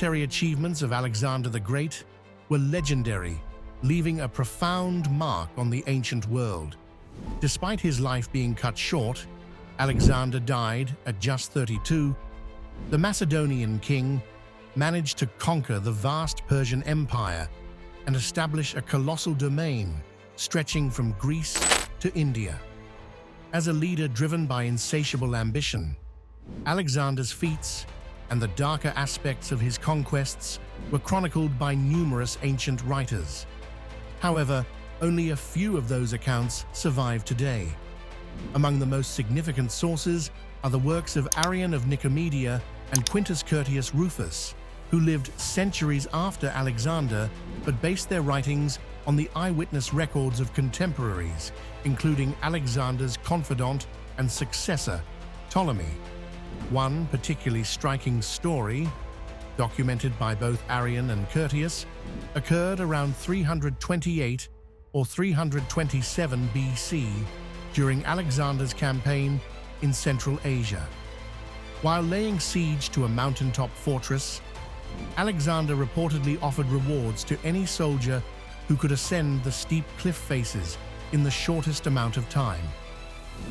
military achievements of Alexander the Great were legendary, leaving a profound mark on the ancient world. Despite his life being cut short, Alexander died at just 32. The Macedonian king managed to conquer the vast Persian Empire and establish a colossal domain stretching from Greece to India. As a leader driven by insatiable ambition, Alexander's feats and the darker aspects of his conquests were chronicled by numerous ancient writers. However, only a few of those accounts survive today. Among the most significant sources are the works of Arrian of Nicomedia and Quintus Curtius Rufus, who lived centuries after Alexander but based their writings on the eyewitness records of contemporaries, including Alexander's confidant and successor, Ptolemy. One particularly striking story, documented by both Arrian and Curtius, occurred around 328 or 327 BC during Alexander's campaign in Central Asia. While laying siege to a mountaintop fortress, Alexander reportedly offered rewards to any soldier who could ascend the steep cliff faces in the shortest amount of time.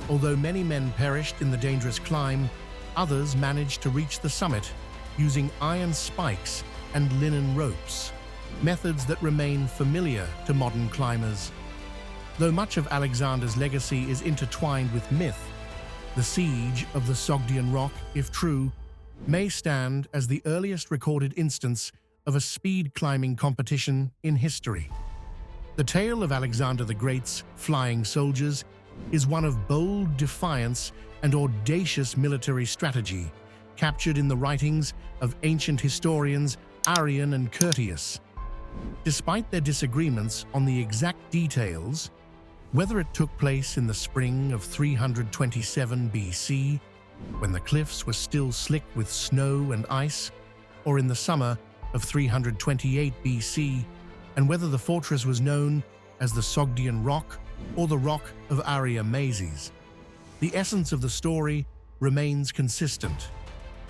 Although many men perished in the dangerous climb, others managed to reach the summit using iron spikes and linen ropes, methods that remain familiar to modern climbers. Though much of Alexander's legacy is intertwined with myth, the siege of the Sogdian Rock, if true, may stand as the earliest recorded instance of a speed climbing competition in history. The tale of Alexander the Great's flying soldiers is one of bold defiance and audacious military strategy, captured in the writings of ancient historians Arrian and Curtius. Despite their disagreements on the exact details, whether it took place in the spring of 327 BC, when the cliffs were still slick with snow and ice, or in the summer of 328 BC, and whether the fortress was known as the Sogdian Rock or the Rock of Ariamazes, the essence of the story remains consistent.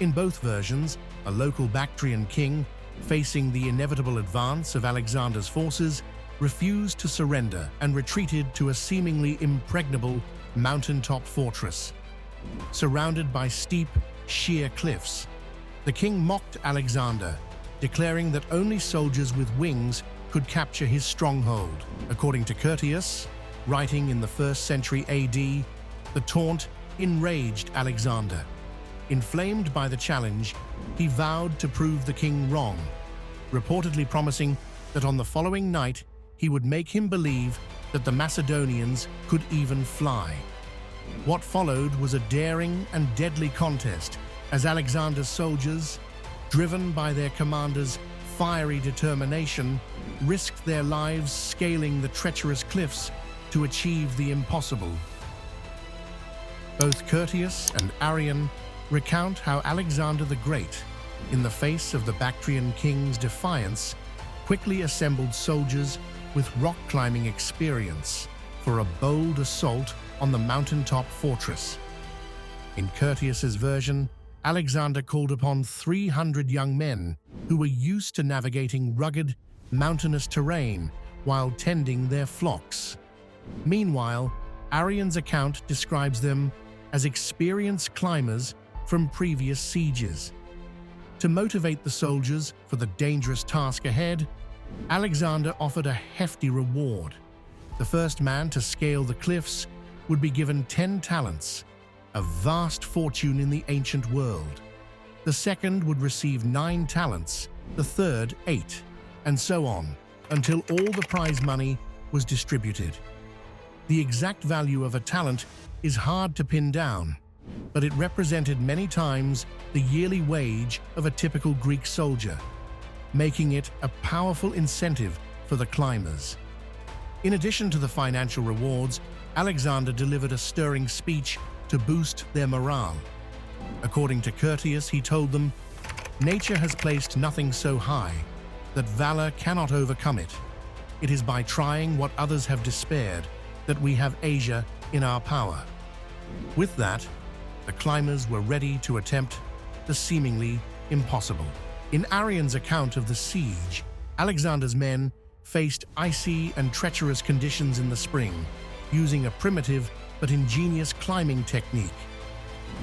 In both versions, a local Bactrian king, facing the inevitable advance of Alexander's forces, refused to surrender and retreated to a seemingly impregnable mountaintop fortress. Surrounded by steep, sheer cliffs, the king mocked Alexander, declaring that only soldiers with wings could capture his stronghold. According to Curtius, writing in the 1st century AD, the taunt enraged Alexander. Inflamed by the challenge, he vowed to prove the king wrong, reportedly promising that on the following night he would make him believe that the Macedonians could even fly. What followed was a daring and deadly contest as Alexander's soldiers, driven by their commander's fiery determination, risked their lives scaling the treacherous cliffs to achieve the impossible. Both Curtius and Arrian recount how Alexander the Great, in the face of the Bactrian king's defiance, quickly assembled soldiers with rock-climbing experience for a bold assault on the mountaintop fortress. In Curtius's version, Alexander called upon 300 young men who were used to navigating rugged, mountainous terrain while tending their flocks. Meanwhile, Arrian's account describes them as experienced climbers from previous sieges. To motivate the soldiers for the dangerous task ahead, Alexander offered a hefty reward. The first man to scale the cliffs would be given 10 talents, a vast fortune in the ancient world. The second would receive 9 talents, the third 8, and so on, until all the prize money was distributed. The exact value of a talent is hard to pin down, but it represented many times the yearly wage of a typical Greek soldier, making it a powerful incentive for the climbers. In addition to the financial rewards, Alexander delivered a stirring speech to boost their morale. According to Curtius, he told them, "Nature has placed nothing so high that valor cannot overcome it. It is by trying what others have despaired that we have Asia in our power." With that, the climbers were ready to attempt the seemingly impossible. In Arrian's account of the siege, Alexander's men faced icy and treacherous conditions in the spring, using a primitive but ingenious climbing technique.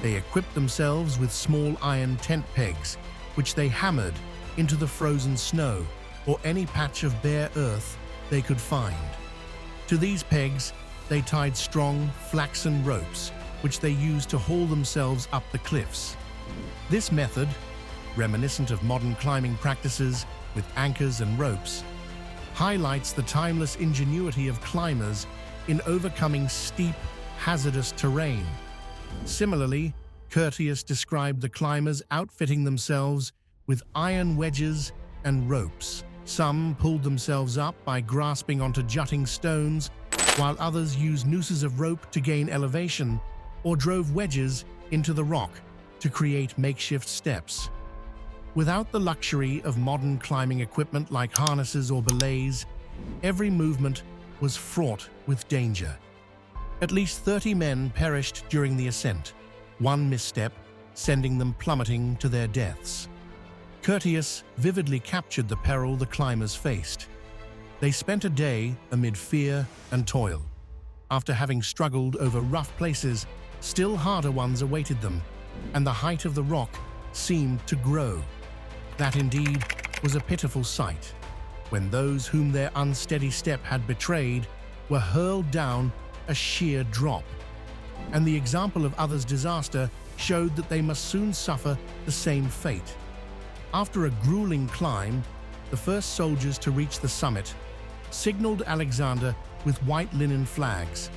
They equipped themselves with small iron tent pegs, which they hammered into the frozen snow or any patch of bare earth they could find. To these pegs, they tied strong, flaxen ropes, which they used to haul themselves up the cliffs. This method, reminiscent of modern climbing practices with anchors and ropes, highlights the timeless ingenuity of climbers in overcoming steep, hazardous terrain. Similarly, Curtius described the climbers outfitting themselves with iron wedges and ropes. Some pulled themselves up by grasping onto jutting stones, while others used nooses of rope to gain elevation or drove wedges into the rock to create makeshift steps. Without the luxury of modern climbing equipment like harnesses or belays, every movement was fraught with danger. At least 30 men perished during the ascent, one misstep sending them plummeting to their deaths. Curtius vividly captured the peril the climbers faced. They spent a day amid fear and toil. After having struggled over rough places, still harder ones awaited them, and the height of the rock seemed to grow. That indeed was a pitiful sight, when those whom their unsteady step had betrayed were hurled down a sheer drop. And the example of others' disaster showed that they must soon suffer the same fate. After a grueling climb, the first soldiers to reach the summit signaled Alexander with white linen flags.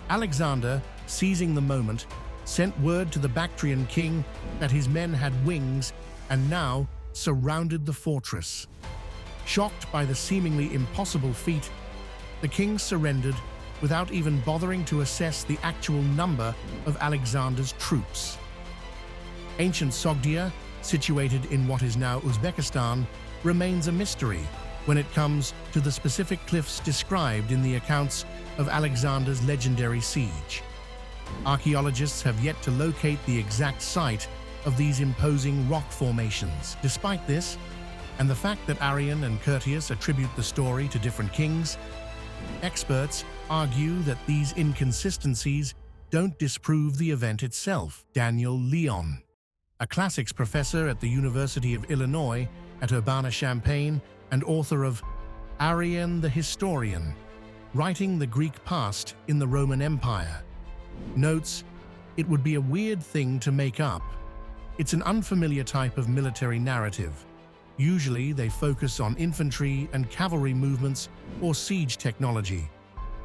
Alexander, seizing the moment, sent word to the Bactrian king that his men had wings and now surrounded the fortress. Shocked by the seemingly impossible feat, the king surrendered without even bothering to assess the actual number of Alexander's troops. Ancient Sogdia, situated in what is now Uzbekistan, remains a mystery when it comes to the specific cliffs described in the accounts of Alexander's legendary siege. Archaeologists have yet to locate the exact site of these imposing rock formations. Despite this, and the fact that Arrian and Curtius attribute the story to different kings, experts argue that these inconsistencies don't disprove the event itself. Daniel Leon, a classics professor at the University of Illinois at Urbana-Champaign and author of Arrian the Historian, writing the Greek past in the Roman Empire, notes, "It would be a weird thing to make up. It's an unfamiliar type of military narrative. Usually they focus on infantry and cavalry movements or siege technology,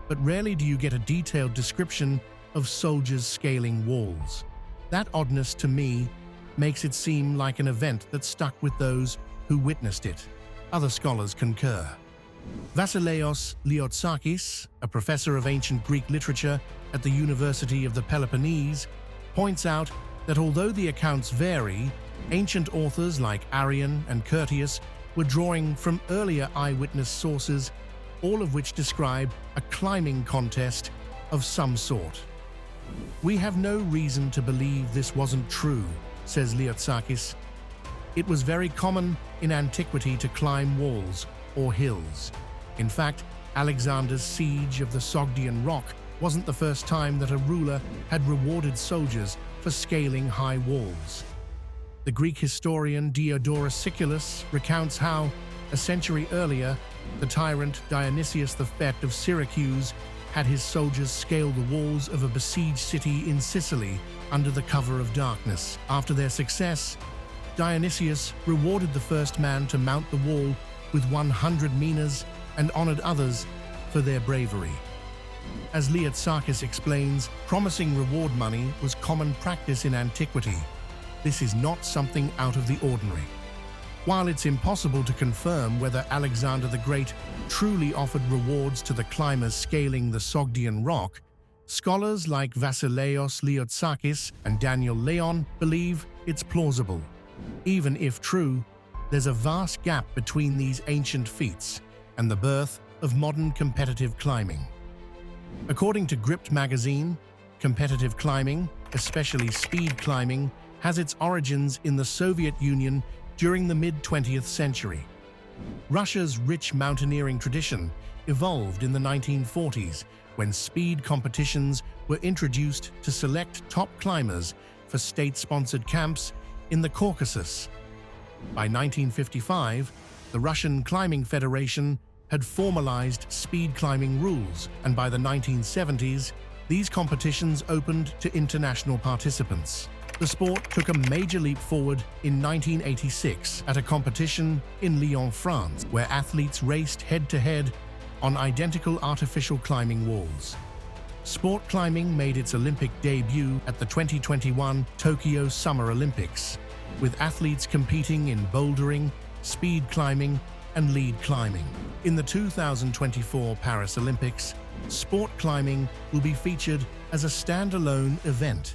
but rarely do you get a detailed description of soldiers scaling walls. That oddness to me makes it seem like an event that stuck with those who witnessed it." Other scholars concur. Vasileios Leotsakis, a professor of ancient Greek literature at the University of the Peloponnese, points out that although the accounts vary, ancient authors like Arrian and Curtius were drawing from earlier eyewitness sources, all of which describe a climbing contest of some sort. "We have no reason to believe this wasn't true," says Leotsakis. "It was very common in antiquity to climb walls or hills. In fact, Alexander's siege of the Sogdian Rock wasn't the first time that a ruler had rewarded soldiers for scaling high walls." The Greek historian Diodorus Siculus recounts how, a century earlier, the tyrant Dionysius the Fet of Syracuse had his soldiers scale the walls of a besieged city in Sicily under the cover of darkness. After their success, Dionysius rewarded the first man to mount the wall with 100 minas and honored others for their bravery. As Leotsakis explains, promising reward money was common practice in antiquity. This is not something out of the ordinary. While it's impossible to confirm whether Alexander the Great truly offered rewards to the climbers scaling the Sogdian Rock, scholars like Vasileios Leotsakis and Daniel Leon believe it's plausible. Even if true, there's a vast gap between these ancient feats and the birth of modern competitive climbing. According to Gript magazine, competitive climbing, especially speed climbing, has its origins in the Soviet Union during the mid-20th century. Russia's rich mountaineering tradition evolved in the 1940s when speed competitions were introduced to select top climbers for state-sponsored camps in the Caucasus. By 1955, the Russian Climbing Federation had formalized speed climbing rules, and by the 1970s, these competitions opened to international participants. The sport took a major leap forward in 1986 at a competition in Lyon, France, where athletes raced head-to-head on identical artificial climbing walls. Sport climbing made its Olympic debut at the 2021 Tokyo Summer Olympics, with athletes competing in bouldering, speed climbing, and lead climbing. In the 2024 Paris Olympics, sport climbing will be featured as a standalone event,